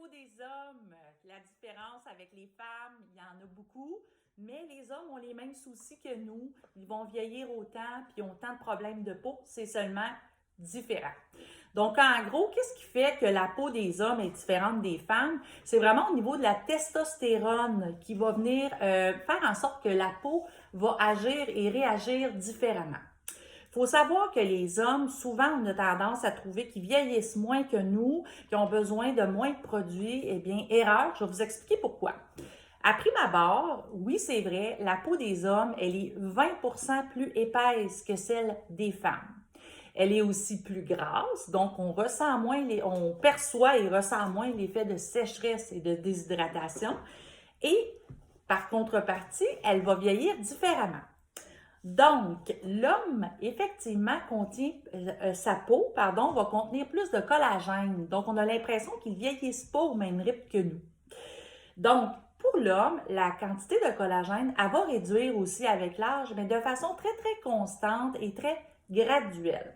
peau des hommes, la différence avec les femmes, il y en a beaucoup, mais les hommes ont les mêmes soucis que nous. Ils vont vieillir autant, puis ils ont autant de problèmes de peau, c'est seulement différent. Donc, en gros, qu'est-ce qui fait que la peau des hommes est différente des femmes? C'est vraiment au niveau de la testostérone qui va venir faire en sorte que la peau va agir et réagir différemment. Il faut savoir que les hommes, souvent, on a tendance à trouver qu'ils vieillissent moins que nous, qu'ils ont besoin de moins de produits. Eh bien, erreur, je vais vous expliquer pourquoi. À prime abord, oui, c'est vrai, la peau des hommes, elle est 20% plus épaisse que celle des femmes. Elle est aussi plus grasse, donc on perçoit et ressent moins l'effet de sécheresse et de déshydratation. Et par contrepartie, elle va vieillir différemment. Donc, l'homme, effectivement, sa peau, va contenir plus de collagène. Donc, on a l'impression qu'il ne vieillisse pas au même rythme que nous. Donc, pour l'homme, la quantité de collagène, elle va réduire aussi avec l'âge, mais de façon très, très constante et très graduelle.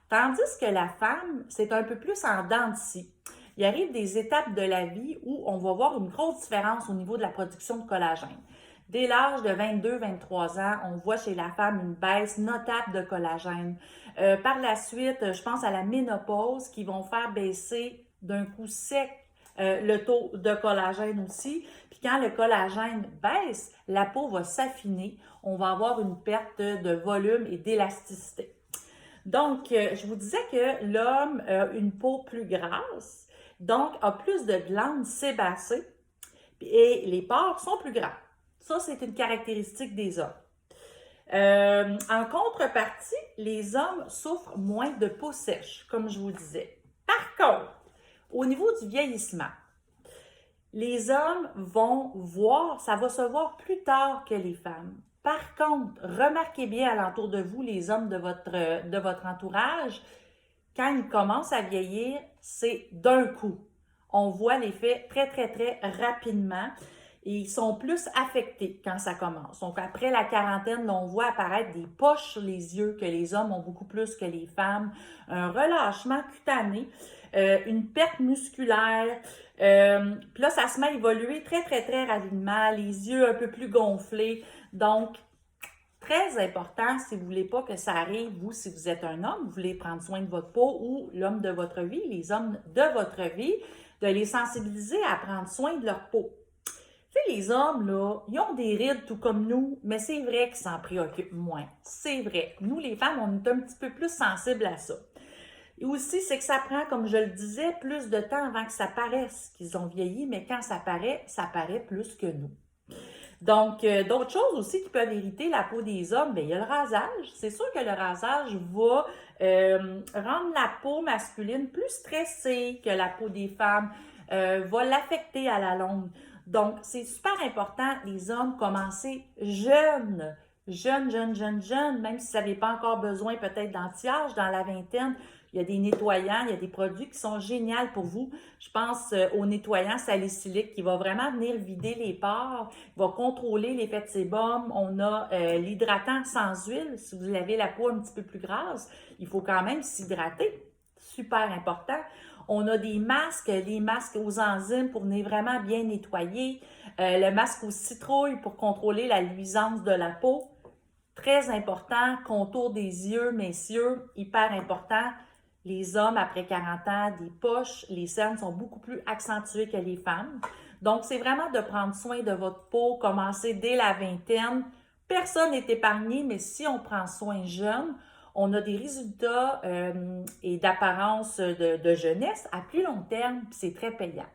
Tandis que la femme, c'est un peu plus en dents de scie. Il arrive des étapes de la vie où on va voir une grosse différence au niveau de la production de collagène. Dès l'âge de 22-23 ans, on voit chez la femme une baisse notable de collagène. Par la suite, je pense à la ménopause qui vont faire baisser d'un coup sec le taux de collagène aussi. Puis quand le collagène baisse, la peau va s'affiner. On va avoir une perte de volume et d'élasticité. Donc, je vous disais que l'homme a une peau plus grasse, donc a plus de glandes sébacées et les pores sont plus grands. Ça, c'est une caractéristique des hommes. En contrepartie, les hommes souffrent moins de peau sèche, comme je vous disais. Par contre, au niveau du vieillissement, les hommes ça va se voir plus tard que les femmes. Par contre, remarquez bien alentour de vous, les hommes de votre entourage, quand ils commencent à vieillir, c'est d'un coup. On voit l'effet très, très, très rapidement et ils sont plus affectés quand ça commence. Donc, après la quarantaine, on voit apparaître des poches sur les yeux que les hommes ont beaucoup plus que les femmes, un relâchement cutané, une perte musculaire. Puis là, ça se met à évoluer très, très, très rapidement, les yeux un peu plus gonflés. Donc, très important, si vous ne voulez pas que ça arrive, vous, si vous êtes un homme, vous voulez prendre soin de votre peau ou l'homme de votre vie, les hommes de votre vie, de les sensibiliser à prendre soin de leur peau. Tu sais, les hommes, là, ils ont des rides tout comme nous, mais c'est vrai qu'ils s'en préoccupent moins. C'est vrai. Nous, les femmes, on est un petit peu plus sensibles à ça. Et aussi, c'est que ça prend, comme je le disais, plus de temps avant que ça paraisse qu'ils ont vieilli, mais quand ça paraît plus que nous. Donc, d'autres choses aussi qui peuvent irriter la peau des hommes, bien, il y a le rasage. C'est sûr que le rasage va rendre la peau masculine plus stressée que la peau des femmes, va l'affecter à la longue. Donc, c'est super important, les hommes, commencer jeunes, même si vous n'avez pas encore besoin peut-être d'anti-âge dans la vingtaine. Il y a des nettoyants, il y a des produits qui sont géniaux pour vous. Je pense au nettoyant salicylique qui va vraiment venir vider les pores, va contrôler l'effet de sébum. On a l'hydratant sans huile. Si vous avez la peau un petit peu plus grasse, il faut quand même s'hydrater. Super important. On a des masques aux enzymes pour venir vraiment bien nettoyer. Le masque aux citrouilles pour contrôler la luisance de la peau. Très important. Contour des yeux, messieurs, hyper important. Les hommes, après 40 ans, des poches, les cernes sont beaucoup plus accentuées que les femmes. Donc, c'est vraiment de prendre soin de votre peau, commencer dès la vingtaine. Personne n'est épargné, mais si on prend soin jeune, on a des résultats et d'apparence de jeunesse à plus long terme, puis c'est très payant.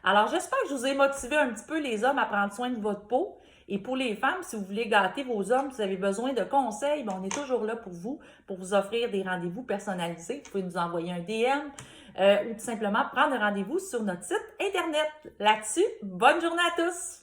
Alors, j'espère que je vous ai motivé un petit peu les hommes à prendre soin de votre peau. Et pour les femmes, si vous voulez gâter vos hommes, si vous avez besoin de conseils, bien, on est toujours là pour vous offrir des rendez-vous personnalisés. Vous pouvez nous envoyer un DM ou tout simplement prendre un rendez-vous sur notre site Internet. Là-dessus, bonne journée à tous!